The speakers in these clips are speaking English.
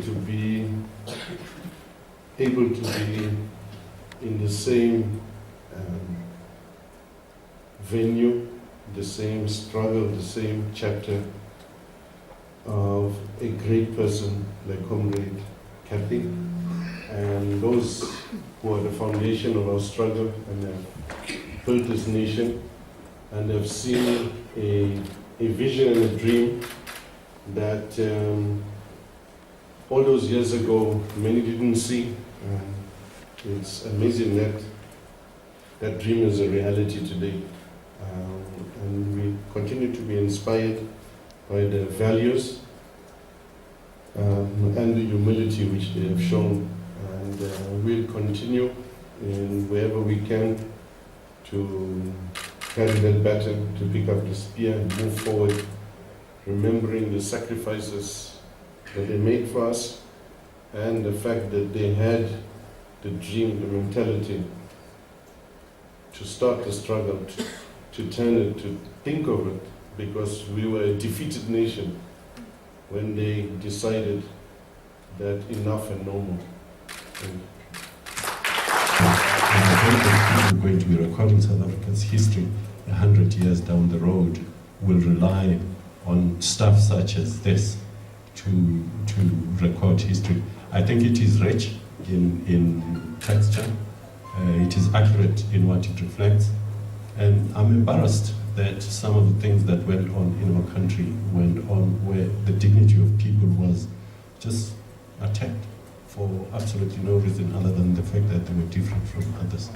to be able to be in the same venue, the same struggle, the same chapter of a great person like Comrade Kathy, and those who are the foundation of our struggle and have built this nation and have seen a vision and a dream that all those years ago many didn't see. It's amazing that that dream is a reality today. And we continue to be inspired by the values and the humility which they have shown. And we'll continue in wherever we can to carry that baton, to pick up the spear and move forward, remembering the sacrifices that they made for us and the fact that they had the dream, the mentality to start the struggle, to turn it, to think of it, because we were a defeated nation when they decided that enough and no more. I think that people going to be recording South Africa's history 100 years down the road will rely on stuff such as this to record history. I think it is rich in texture, it is accurate in what it reflects, and I'm embarrassed that some of the things that went on in our country went on where the dignity of people was just attacked for absolutely no reason other than the fact that they were different from others.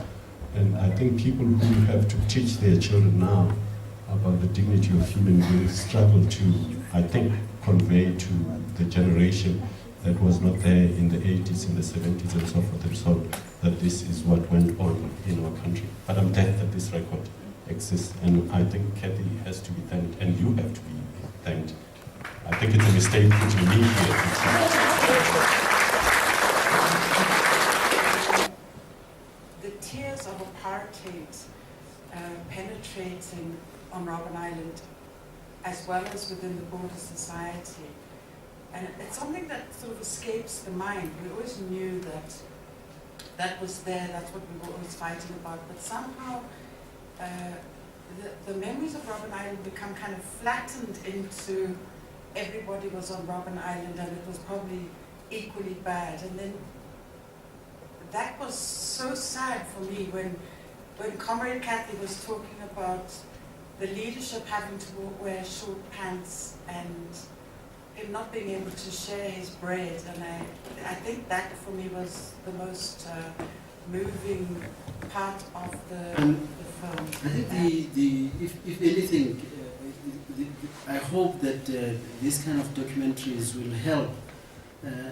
And I think people who have to teach their children now about the dignity of human beings struggle to, I think, convey to the generation that was not there in the 80s, in the 70s and so forth and so on, that this is what went on in our country. But I'm glad that this record exists, and I think Kathy has to be thanked, and you have to be thanked. I think it's a mistake putting me here. The tears of apartheid penetrating on Robben Island, as well as within the border society. And it's something that sort of escapes the mind. We always knew that that was there, that's what we were always fighting about, but somehow the memories of Robben Island become kind of flattened into everybody was on Robben Island and it was probably equally bad. And then that was so sad for me when Comrade Kathy was talking about the leadership having to wear short pants and him not being able to share his bread. And I think that for me was the most moving part of the film. I think if anything, I hope that these kind of documentaries will help.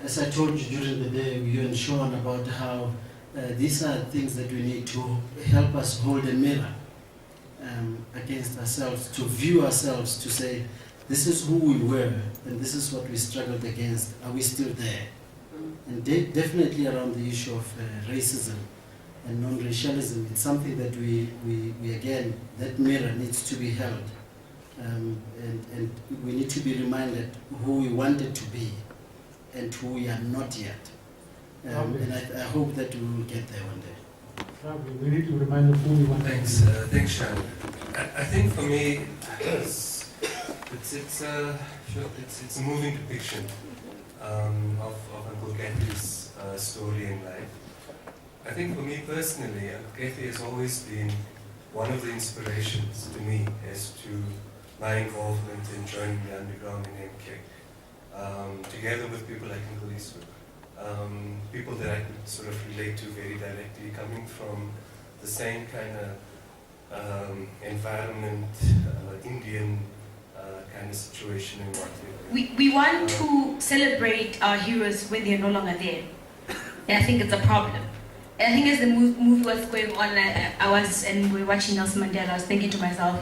As I told you during the day, you and Sean, about how these are things that we need to help us hold a mirror against ourselves, to view ourselves, to say, this is who we were, and this is what we struggled against. Are we still there? And definitely around the issue of racism and non-racialism, it's something that we again, that mirror needs to be held. And we need to be reminded who we wanted to be and who we are not yet. And I hope that we will get there one day. We need to remind of who we want. Thanks, Sean. I think for me, it's a moving depiction of Uncle Kathy's story in life. I think for me personally, Uncle Kathy has always been one of the inspirations to me as to my involvement in joining the underground in MK, together with people like Uncle Eastwood, people that I could sort of relate to very directly, coming from the same kind of environment, Indian kind of situation in what we want to celebrate our heroes when they're no longer there. And I think it's a problem. And I think as the movie was going on, and we were watching Nelson Mandela, I was thinking to myself,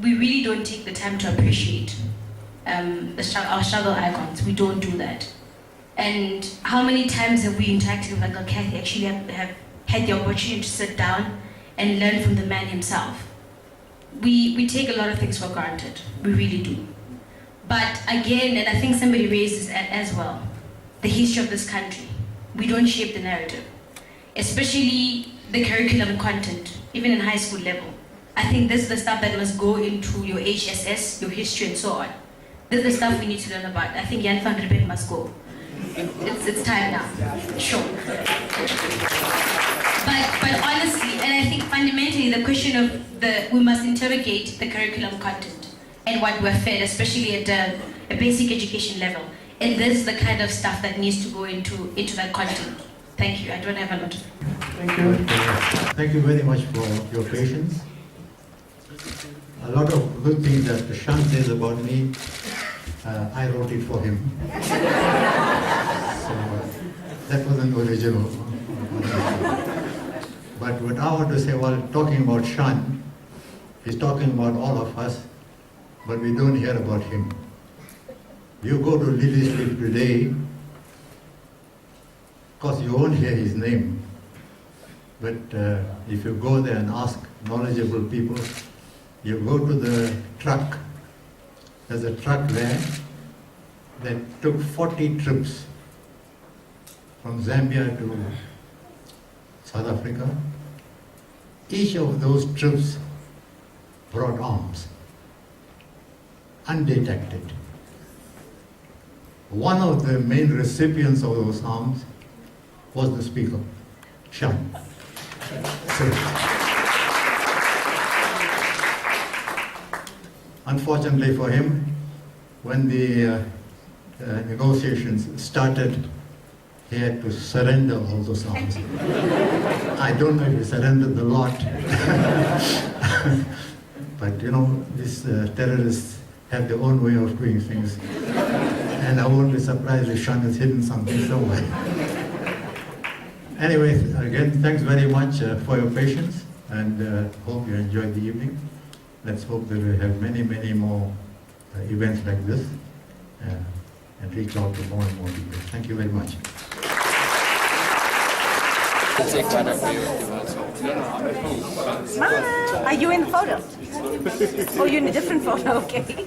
we really don't take the time to appreciate our struggle icons. We don't do that. And how many times have we interacted with Uncle Kathy, actually have had the opportunity to sit down and learn from the man himself? We take a lot of things for granted, we really do. But again, and I think somebody raised this as well, the history of this country. We don't shape the narrative, especially the curriculum content, even in high school level. I think this is the stuff that must go into your HSS, your history, and so on. This is the stuff we need to learn about. I think Jan van Riebeeck must go. It's time now, sure. But honestly, and I think fundamentally the question of we must interrogate the curriculum content and what we're fed, especially at a basic education level. And this is the kind of stuff that needs to go into that content. Thank you. I don't have a lot of. Thank you. Thank you very much for your patience. A lot of good things that Shan says about me, I wrote it for him. So that wasn't original. But what I want to say while talking about Shan, he's talking about all of us, but we don't hear about him. You go to Lily Street today, of course you won't hear his name, but if you go there and ask knowledgeable people, you go to the truck, there's a truck there that took 40 trips from Zambia to South Africa. Each of those trips brought arms, undetected. One of the main recipients of those arms was the speaker, Shan. Unfortunately for him, when the negotiations started, he had to surrender all those arms. I don't know if he surrendered the lot, but you know, these terrorists have their own way of doing things. And I won't be surprised if Shan has hidden something somewhere. Anyway, again, thanks very much for your patience, and hope you enjoyed the evening. Let's hope that we have many, many more events like this, and reach out to more and more people. Thank you very much. Ma, are you in the photo? Oh, you're in a different photo, okay.